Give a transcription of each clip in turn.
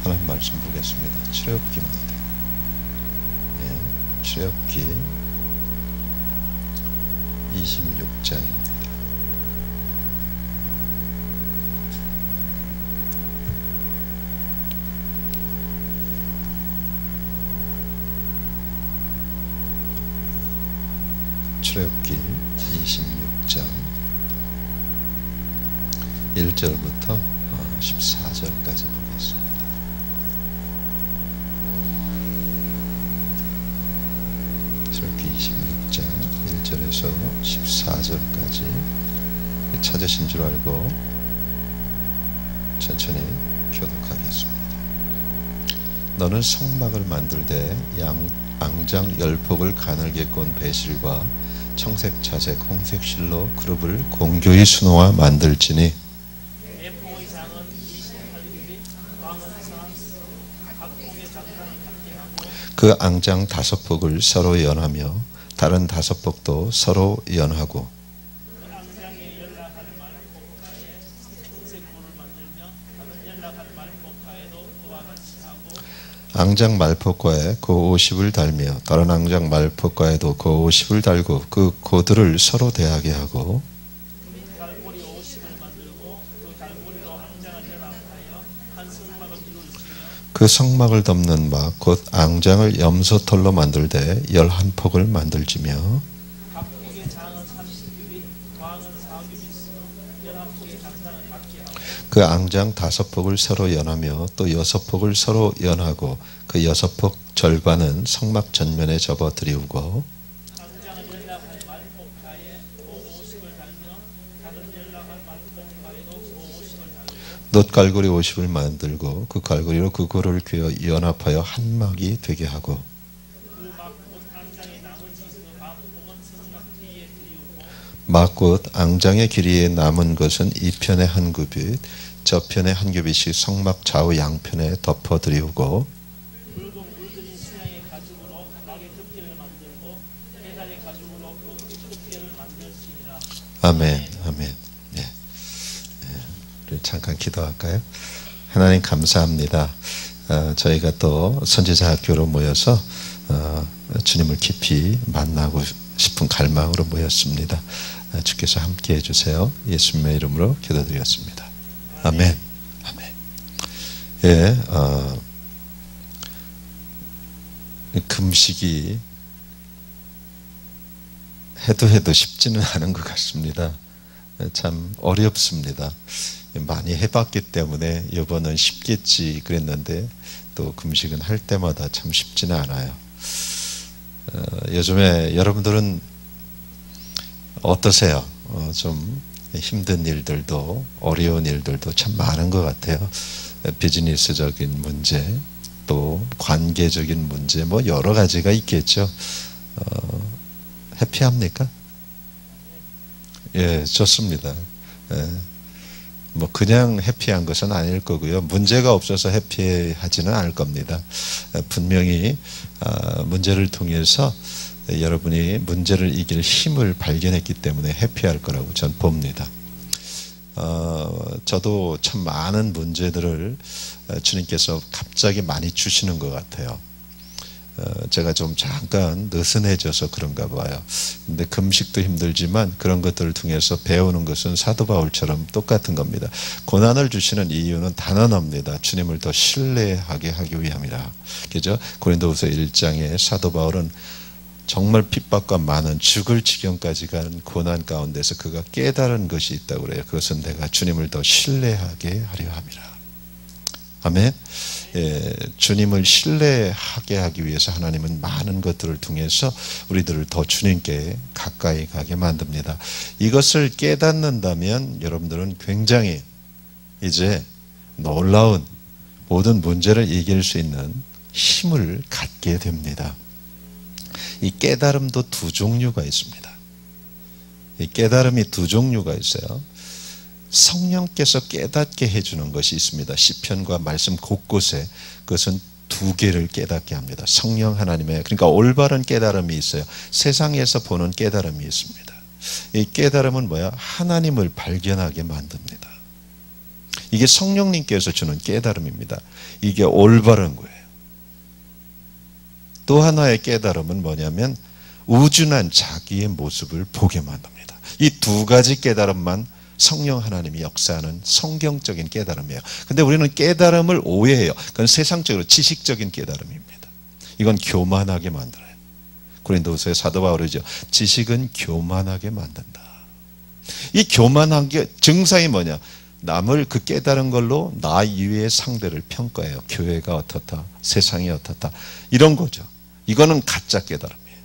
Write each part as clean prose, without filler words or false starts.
하나님 말씀 보겠습니다. 출애굽기입니다. 출애굽기 26장입니다. 출애굽기 26장 1절부터 14절까지 보겠습니다. 출애굽기 26장 1절에서 14절까지 찾으신 줄 알고 천천히 교독하겠습니다. 너는 성막을 만들되 앙장 10폭을 가늘게 꼰 배실과 청색, 자색, 홍색 실로 그룹을 공교히 수놓아 만들지니 그 앙장 5폭을 서로 연하며 다른 5폭도 서로 연하고 앙장 말포과에 고 50을 달며 다른 앙장 말포과에도 고 50을 달고 그 고들을 서로 대하게 하고 그 성막을 덮는 막 곧 앙장을 염소털로 만들되 11폭을 만들지며 그 앙장 5폭을 서로 연하며 또 6폭을 서로 연하고 그 6폭 절반은 성막 전면에 접어 드리우고 놋갈고리 50을 만들고 그 갈고리로 그 고를 귀어 연합하여 한 막이 되게 하고 막곧 앙장의 길이에 남은 것은 이 편에 한 규빗 저편에 한 규빗씩 성막 좌우 양편에 덮어 드리우고 아멘 아멘. 잠깐 기도할까요? 하나님 감사합니다. 저희가 또 선지자 학교로 모여서 주님을 깊이 만나고 싶은 갈망으로 모였습니다. 주께서 함께 해주세요. 예수님의 이름으로 기도드렸습니다. 아멘. 아멘. 예, 금식이 해도 쉽지는 않은 것 같습니다. 참 어렵습니다. 많이 해봤기 때문에 이번은 쉽겠지 그랬는데 또 금식은 할 때마다 참 쉽지는 않아요. 요즘에 여러분들은 어떠세요? 좀 힘든 일들도 어려운 일들도 참 많은 것 같아요. 비즈니스적인 문제 또 관계적인 문제 뭐 여러 가지가 있겠죠. 해피합니까? 예, 좋습니다. 예. 뭐 그냥 해피한 것은 아닐 거고요. 문제가 없어서 해피하지는 않을 겁니다. 분명히 문제를 통해서 여러분이 문제를 이길 힘을 발견했기 때문에 해피할 거라고 저는 봅니다. 저도 참 많은 문제들을 주님께서 갑자기 많이 주시는 것 같아요. 제가 좀 잠깐 느슨해져서 그런가 봐요. 근데 금식도 힘들지만 그런 것들을 통해서 배우는 것은 사도 바울처럼 똑같은 겁니다. 고난을 주시는 이유는 단언합니다. 주님을 더 신뢰하게 하기 위함이라. 그죠? 고린도후서 1장에 사도 바울은 정말 핍박과 많은 죽을 지경까지 간 고난 가운데서 그가 깨달은 것이 있다고 그래요. 그것은 내가 주님을 더 신뢰하게 하려 함이라. 아멘. 예, 주님을 신뢰하게 하기 위해서 하나님은 많은 것들을 통해서 우리들을 더 주님께 가까이 가게 만듭니다. 이것을 깨닫는다면 여러분들은 굉장히 이제 놀라운 모든 문제를 이길 수 있는 힘을 갖게 됩니다. 이 깨달음도 두 종류가 있습니다. 이 깨달음이 두 종류가 있어요. 성령께서 깨닫게 해주는 것이 있습니다. 시편과 말씀 곳곳에 그것은 두 개를 깨닫게 합니다. 성령 하나님의, 그러니까 올바른 깨달음이 있어요. 세상에서 보는 깨달음이 있습니다. 이 깨달음은 뭐야? 하나님을 발견하게 만듭니다. 이게 성령님께서 주는 깨달음입니다. 이게 올바른 거예요. 또 하나의 깨달음은 뭐냐면 우준한 자기의 모습을 보게 만듭니다. 이 두 가지 깨달음만 성령 하나님이 역사하는 성경적인 깨달음이에요. 근데 우리는 깨달음을 오해해요. 그건 세상적으로 지식적인 깨달음입니다. 이건 교만하게 만들어요. 고린도후서의 사도 바울이죠. 지식은 교만하게 만든다. 이 교만한 게 증상이 뭐냐? 남을 그 깨달은 걸로 나 이외의 상대를 평가해요. 교회가 어떻다, 세상이 어떻다, 이런 거죠. 이거는 가짜 깨달음이에요.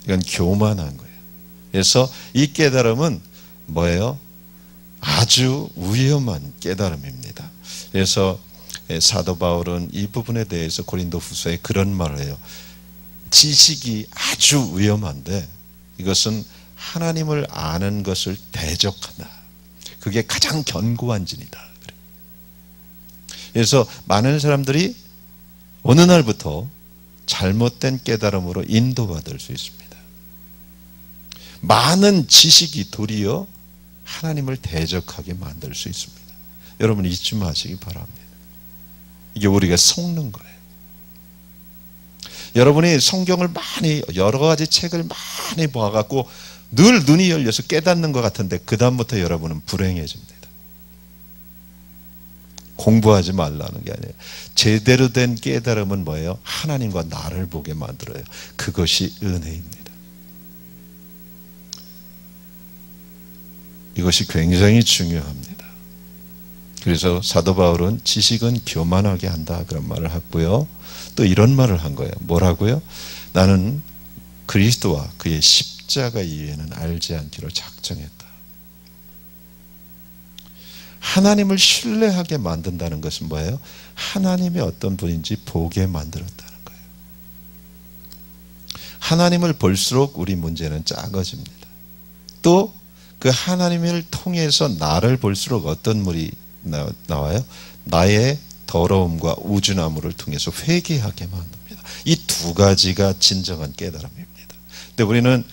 이건 교만한 거예요. 그래서 이 깨달음은 뭐예요? 아주 위험한 깨달음입니다. 그래서 사도 바울은 이 부분에 대해서 고린도후서에 그런 말을 해요. 지식이 아주 위험한데 이것은 하나님을 아는 것을 대적한다. 그게 가장 견고한 진이다. 그래서 많은 사람들이 어느 날부터 잘못된 깨달음으로 인도받을 수 있습니다. 많은 지식이 도리어 하나님을 대적하게 만들 수 있습니다. 여러분 잊지 마시기 바랍니다. 이게 우리가 속는 거예요. 여러분이 성경을 많이 여러 가지 책을 많이 봐갖고 늘 눈이 열려서 깨닫는 것 같은데 그 다음부터 여러분은 불행해집니다. 공부하지 말라는 게 아니에요. 제대로 된 깨달음은 뭐예요? 하나님과 나를 보게 만들어요. 그것이 은혜입니다. 이것이 굉장히 중요합니다. 그래서 사도 바울은 지식은 교만하게 한다 그런 말을 했고요. 또 이런 말을 한 거예요. 뭐라고요? 나는 그리스도와 그의 십자가 이외에는 알지 않기로 작정했다. 하나님을 신뢰하게 만든다는 것은 뭐예요? 하나님이 어떤 분인지 보게 만들었다는 거예요. 하나님을 볼수록 우리 문제는 작아집니다. 또 그 하나님을 통해서 나를 볼수록 어떤 물이 나와요? 나의 더러움과 우준함을 통해서 회개하게 만듭니다. 이 두 가지가 진정한 깨달음입니다. 근데 우리는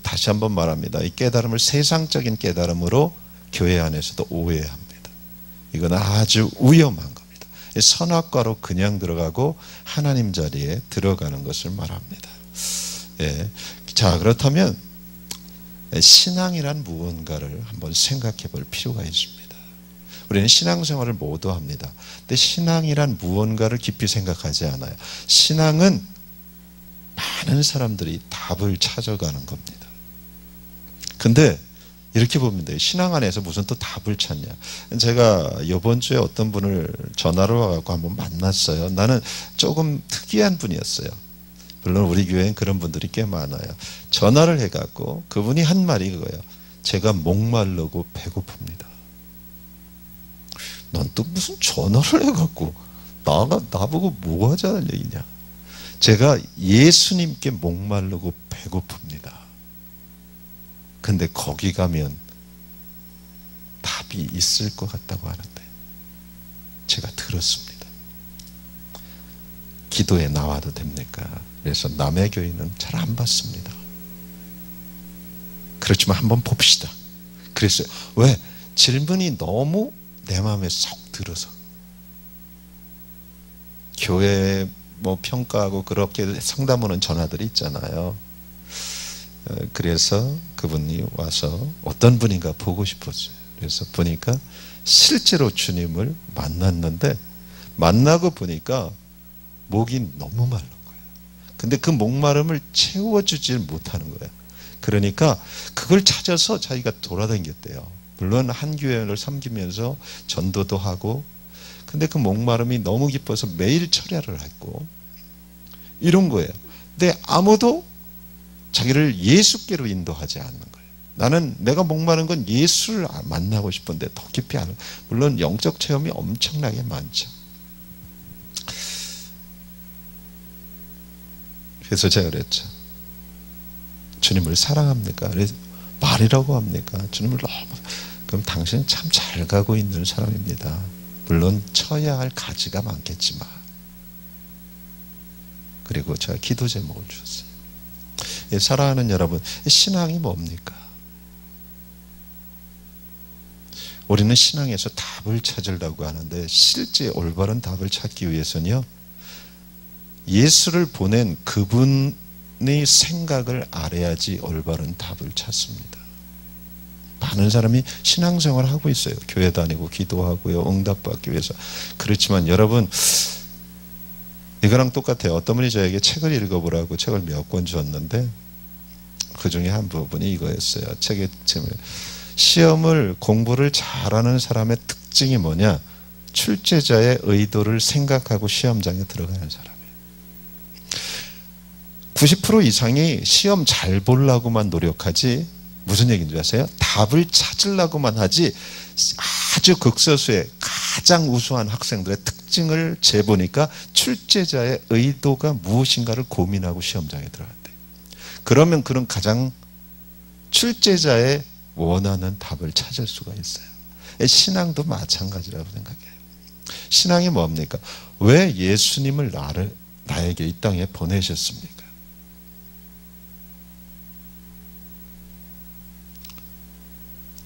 다시 한번 말합니다. 이 깨달음을 세상적인 깨달음으로 교회 안에서도 오해합니다. 이건 아주 위험한 겁니다. 선악과로 그냥 들어가고 하나님 자리에 들어가는 것을 말합니다. 예. 자, 그렇다면 신앙이란 무언가를 한번 생각해 볼 필요가 있습니다. 우리는 신앙생활을 모두 합니다. 근데 신앙이란 무언가를 깊이 생각하지 않아요. 신앙은 많은 사람들이 답을 찾아가는 겁니다. 근데 이렇게 보면 돼요. 신앙 안에서 무슨 또 답을 찾냐. 제가 이번 주에 어떤 분을 전화로 와서 한번 만났어요. 나는 조금 특이한 분이었어요. 물론 우리 교회엔 그런 분들이 꽤 많아요. 전화를 해갖고 그분이 한 말이 그거예요. 제가 목마르고 배고픕니다. 난 또 무슨 전화를 해갖고 나보고 뭐 하자는 얘기냐. 제가 예수님께 목마르고 배고픕니다. 근데 거기 가면 답이 있을 것 같다고 하는데 제가 들었습니다. 기도에 나와도 됩니까? 그래서 남의 교회는 잘 안 받습니다. 그렇지만 한번 봅시다. 그랬어요. 왜? 질문이 너무 내 마음에 쏙 들어서. 교회 뭐 평가하고 그렇게 상담 오는 전화들이 있잖아요. 그래서 그분이 와서 어떤 분인가 보고 싶었어요. 그래서 보니까 실제로 주님을 만났는데 만나고 보니까 목이 너무 마른 거예요. 근데 그 목마름을 채워주질 못하는 거예요. 그러니까 그걸 찾아서 자기가 돌아다녔대요. 물론 한 교회를 섬기면서 전도도 하고, 근데 그 목마름이 너무 깊어서 매일 철야를 했고 이런 거예요. 근데 아무도 자기를 예수께로 인도하지 않는 거예요. 나는 내가 목마른 건 예수를 만나고 싶은데 더 깊이 하는. 물론 영적 체험이 엄청나게 많죠. 그래서 제가 그랬죠. 주님을 사랑합니까? 그래서 말이라고 합니까? 주님을 너무. 그럼 당신은 참 잘 가고 있는 사람입니다. 물론 쳐야 할 가지가 많겠지만. 그리고 제가 기도 제목을 주었어요. 사랑하는 여러분, 신앙이 뭡니까? 우리는 신앙에서 답을 찾으려고 하는데 실제 올바른 답을 찾기 위해서는요, 예수를 보낸 그분의 생각을 알아야지 올바른 답을 찾습니다. 많은 사람이 신앙생활을 하고 있어요. 교회 다니고 기도하고요, 응답받기 위해서. 그렇지만 여러분, 이거랑 똑같아요. 어떤 분이 저에게 책을 읽어보라고 책을 몇 권 줬는데 그 중에 한 부분이 이거였어요. 책의 제목, 시험을 공부를 잘하는 사람의 특징이 뭐냐? 출제자의 의도를 생각하고 시험장에 들어가는 사람이에요. 90% 이상이 시험 잘 보려고만 노력하지, 무슨 얘기인지 아세요? 답을 찾으려고만 하지, 아주 극소수의 가장 우수한 학생들의 특징을 재보니까 출제자의 의도가 무엇인가를 고민하고 시험장에 들어간대. 그러면 그런 가장 출제자의 원하는 답을 찾을 수가 있어요. 신앙도 마찬가지라고 생각해요. 신앙이 뭡니까? 왜 예수님을 나에게 이 땅에 보내셨습니까?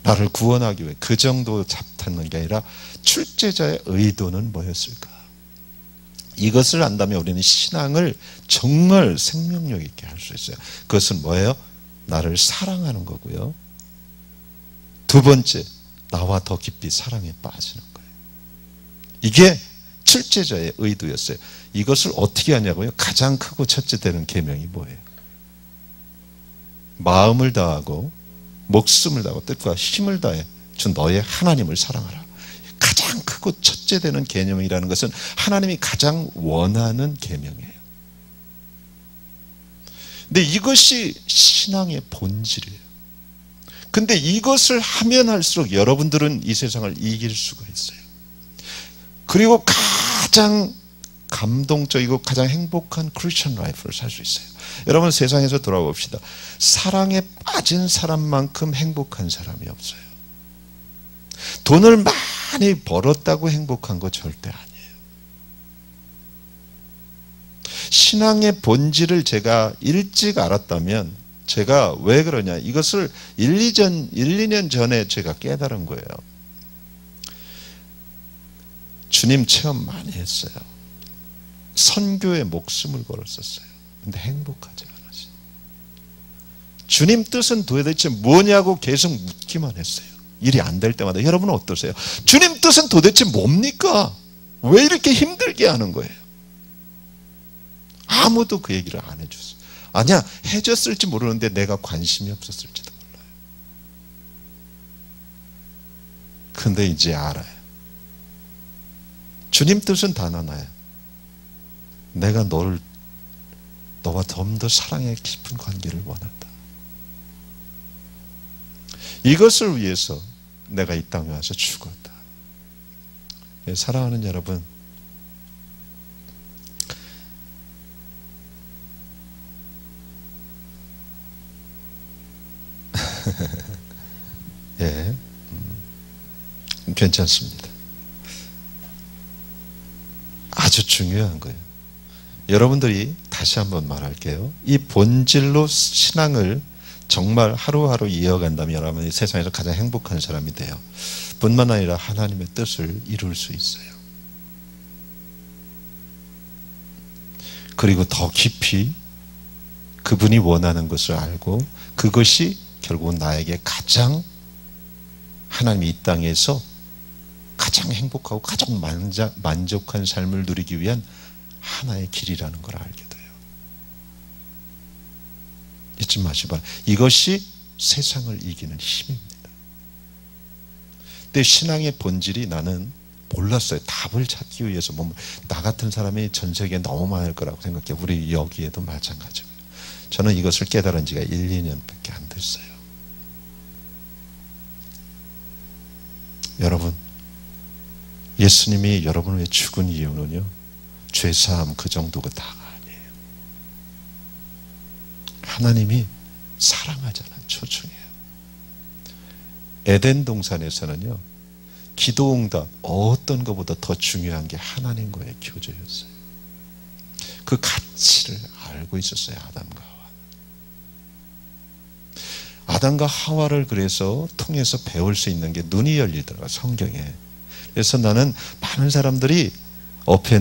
나를 구원하기 위해 그 정도 잡다는 게 아니라 출제자의 의도는 뭐였을까? 이것을 안다면 우리는 신앙을 정말 생명력 있게 할 수 있어요. 그것은 뭐예요? 나를 사랑하는 거고요. 두 번째, 나와 더 깊이 사랑에 빠지는 거예요. 이게 출제자의 의도였어요. 이것을 어떻게 하냐고요? 가장 크고 첫째 되는 계명이 뭐예요? 마음을 다하고 목숨을 다하고 뜻과 힘을 다해 준 너의 하나님을 사랑하라. 가장 크고 첫째 되는 계명이라는 것은 하나님이 가장 원하는 계명이에요. 근데 이것이 신앙의 본질이에요. 근데 이것을 하면 할수록 여러분들은 이 세상을 이길 수가 있어요. 그리고 가장 감동적이고 가장 행복한 크리스천 라이프를 살 수 있어요. 여러분, 세상에서 돌아봅시다. 사랑에 빠진 사람만큼 행복한 사람이 없어요. 돈을 많이 벌었다고 행복한 거 절대 아니에요. 신앙의 본질을 제가 일찍 알았다면, 제가 왜 그러냐, 이것을 1, 2년 전에 제가 깨달은 거예요. 주님 체험 많이 했어요. 선교에 목숨을 걸었었어요. 근데 행복하지 않았어요. 주님 뜻은 도대체 뭐냐고 계속 묻기만 했어요. 일이 안 될 때마다. 여러분은 어떠세요? 주님 뜻은 도대체 뭡니까? 왜 이렇게 힘들게 하는 거예요? 아무도 그 얘기를 안 해줬어요. 아니야, 해줬을지 모르는데 내가 관심이 없었을지도 몰라요. 근데 이제 알아요. 주님 뜻은 단 하나예요. 내가 너와 좀 더 사랑의 깊은 관계를 원한다. 이것을 위해서 내가 이 땅에 와서 죽었다. 사랑하는 여러분, 예, 괜찮습니다. 아주 중요한 거예요. 여러분들이, 다시 한번 말할게요, 이 본질로 신앙을 정말 하루하루 이어간다면 여러분이 세상에서 가장 행복한 사람이 돼요. 뿐만 아니라 하나님의 뜻을 이룰 수 있어요. 그리고 더 깊이 그분이 원하는 것을 알고, 그것이 결국은 나에게 가장, 하나님이 이 땅에서 가장 행복하고 가장 만족한 삶을 누리기 위한 하나의 길이라는 걸 알게 돼요. 잊지 마시고, 이것이 세상을 이기는 힘입니다. 근데 신앙의 본질이, 나는 몰랐어요. 답을 찾기 위해서. 나 같은 사람이 전 세계에 너무 많을 거라고 생각해요. 우리 여기에도 마찬가지고요. 저는 이것을 깨달은 지가 1, 2년밖에 안 됐어요. 여러분, 예수님이 여러분을 위해 죽은 이유는요, 죄사함 그 정도가 다가 아니에요. 하나님이 사랑하잖아요. 초중해요. 에덴 동산에서는요, 기도응답 어떤 것보다 더 중요한 게 하나님과의 교제였어요. 그 가치를 알고 있었어요. 아담과 하와는. 아담과 하와를 그래서 통해서 배울 수 있는 게 눈이 열리더라고요, 성경에. 그래서 나는 많은 사람들이 어펜